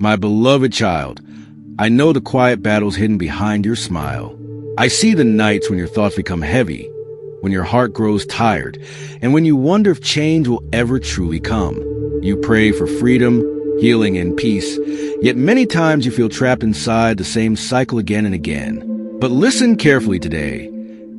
My beloved child, I know the quiet battles hidden behind your smile. I see the nights when your thoughts become heavy, when your heart grows tired, and when you wonder if change will ever truly come. You pray for freedom, healing, and peace, yet many times you feel trapped inside the same cycle again and again. But listen carefully today,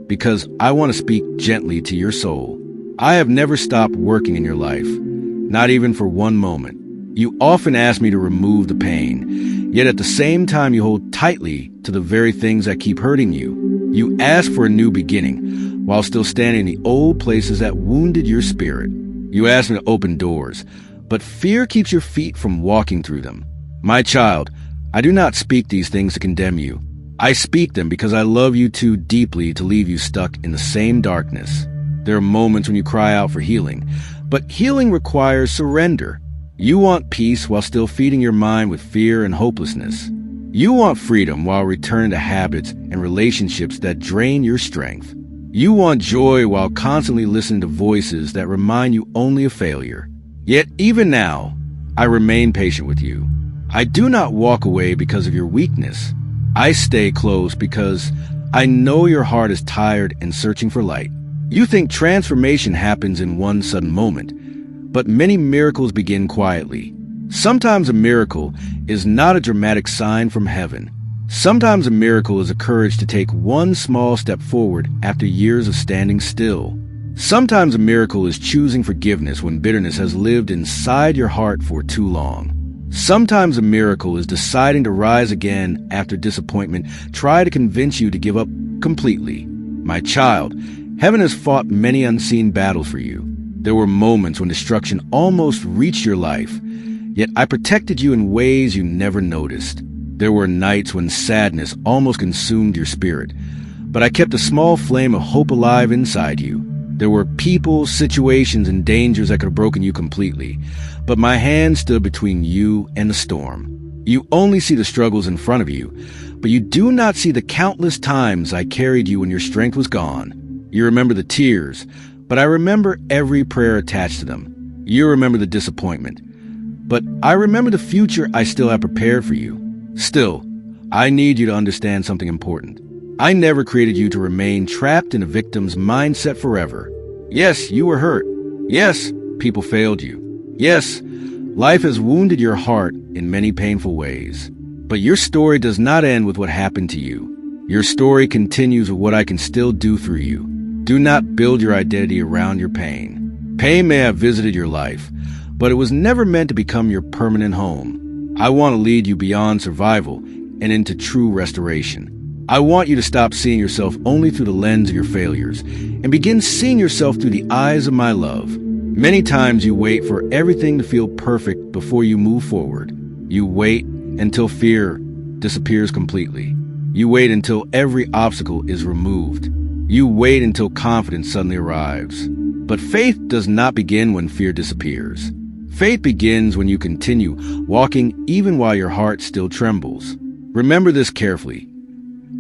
because I want to speak gently to your soul. I have never stopped working in your life, not even for one moment. You often ask me to remove the pain, yet at the same time you hold tightly to the very things that keep hurting you. You ask for a new beginning, while still standing in the old places that wounded your spirit. You ask me to open doors, but fear keeps your feet from walking through them. My child, I do not speak these things to condemn you. I speak them because I love you too deeply to leave you stuck in the same darkness. There are moments when you cry out for healing, but healing requires surrender. You want peace while still feeding your mind with fear and hopelessness. You want freedom while returning to habits and relationships that drain your strength. You want joy while constantly listening to voices that remind you only of failure. Yet even now, I remain patient with you. I do not walk away because of your weakness. I stay close because I know your heart is tired and searching for light. You think transformation happens in one sudden moment, but many miracles begin quietly. Sometimes a miracle is not a dramatic sign from heaven. Sometimes a miracle is the courage to take one small step forward after years of standing still. Sometimes a miracle is choosing forgiveness when bitterness has lived inside your heart for too long. Sometimes a miracle is deciding to rise again after disappointment tried to convince you to give up completely. My child, heaven has fought many unseen battles for you. There were moments when destruction almost reached your life, yet I protected you in ways you never noticed. There were nights when sadness almost consumed your spirit, but I kept a small flame of hope alive inside you. There were people, situations, and dangers that could have broken you completely, but my hand stood between you and the storm. You only see the struggles in front of you, but you do not see the countless times I carried you when your strength was gone. You remember the tears, but I remember every prayer attached to them. You remember the disappointment, but I remember the future I still have prepared for you. Still, I need you to understand something important. I never created you to remain trapped in a victim's mindset forever. Yes, you were hurt. Yes, people failed you. Yes, life has wounded your heart in many painful ways. But your story does not end with what happened to you. Your story continues with what I can still do through you. Do not build your identity around your pain. Pain may have visited your life, but it was never meant to become your permanent home. I want to lead you beyond survival and into true restoration. I want you to stop seeing yourself only through the lens of your failures and begin seeing yourself through the eyes of my love. Many times you wait for everything to feel perfect before you move forward. You wait until fear disappears completely. You wait until every obstacle is removed. You wait until confidence suddenly arrives. But faith does not begin when fear disappears. Faith begins when you continue walking even while your heart still trembles. Remember this carefully.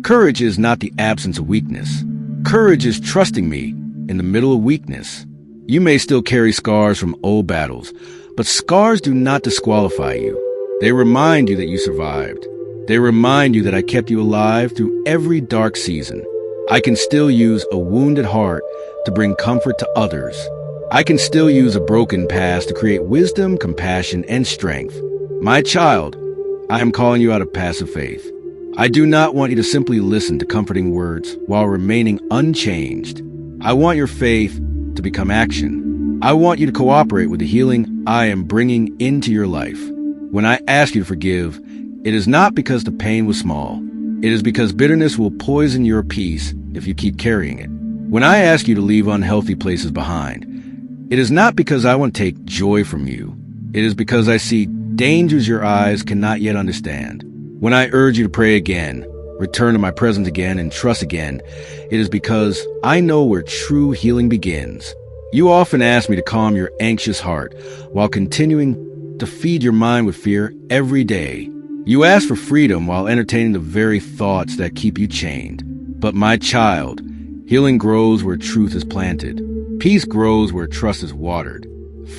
Courage is not the absence of weakness. Courage is trusting me in the middle of weakness. You may still carry scars from old battles, but scars do not disqualify you. They remind you that you survived. They remind you that I kept you alive through every dark season. I can still use a wounded heart to bring comfort to others. I can still use a broken past to create wisdom, compassion, and strength. My child, I am calling you out of passive faith. I do not want you to simply listen to comforting words while remaining unchanged. I want your faith to become action. I want you to cooperate with the healing I am bringing into your life. When I ask you to forgive, it is not because the pain was small. It is because bitterness will poison your peace if you keep carrying it. When I ask you to leave unhealthy places behind, it is not because I want to take joy from you. It is because I see dangers your eyes cannot yet understand. When I urge you to pray again, return to my presence again, and trust again, it is because I know where true healing begins. You often ask me to calm your anxious heart while continuing to feed your mind with fear every day. You ask for freedom while entertaining the very thoughts that keep you chained. But my child, healing grows where truth is planted. Peace grows where trust is watered.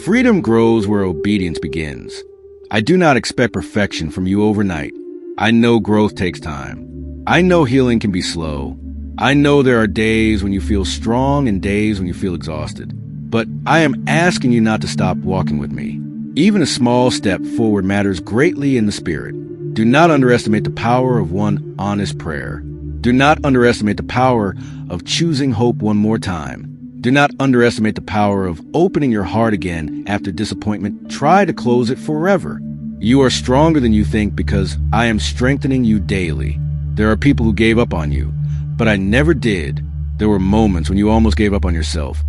Freedom grows where obedience begins. I do not expect perfection from you overnight. I know growth takes time. I know healing can be slow. I know there are days when you feel strong and days when you feel exhausted. But I am asking you not to stop walking with me. Even a small step forward matters greatly in the spirit. Do not underestimate the power of one honest prayer. Do not underestimate the power of choosing hope one more time. Do not underestimate the power of opening your heart again after disappointment. Try to close it forever. You are stronger than you think because I am strengthening you daily. There are people who gave up on you, but I never did. There were moments when you almost gave up on yourself.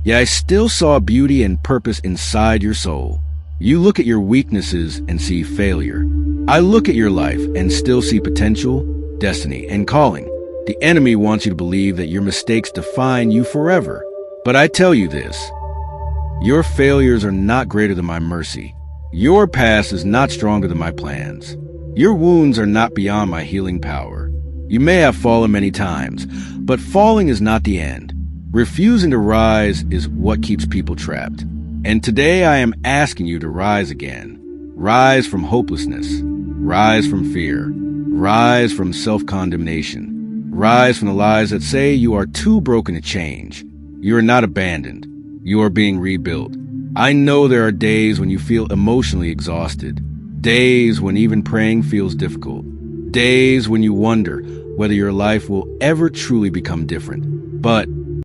Yet I still saw beauty and purpose inside your soul. You look at your weaknesses and see failure. I look at your life and still see potential, destiny, and calling. The enemy wants you to believe that your mistakes define you forever. But I tell you this, your failures are not greater than my mercy. Your past is not stronger than my plans. Your wounds are not beyond my healing power. You may have fallen many times, but falling is not the end. Refusing to rise is what keeps people trapped. And today I am asking you to rise again. Rise from hopelessness. Rise from fear. Rise from self-condemnation. Rise from the lies that say you are too broken to change. You are not abandoned. You are being rebuilt. I know there are days when you feel emotionally exhausted. Days when even praying feels difficult. Days when you wonder whether your life will ever truly become different. But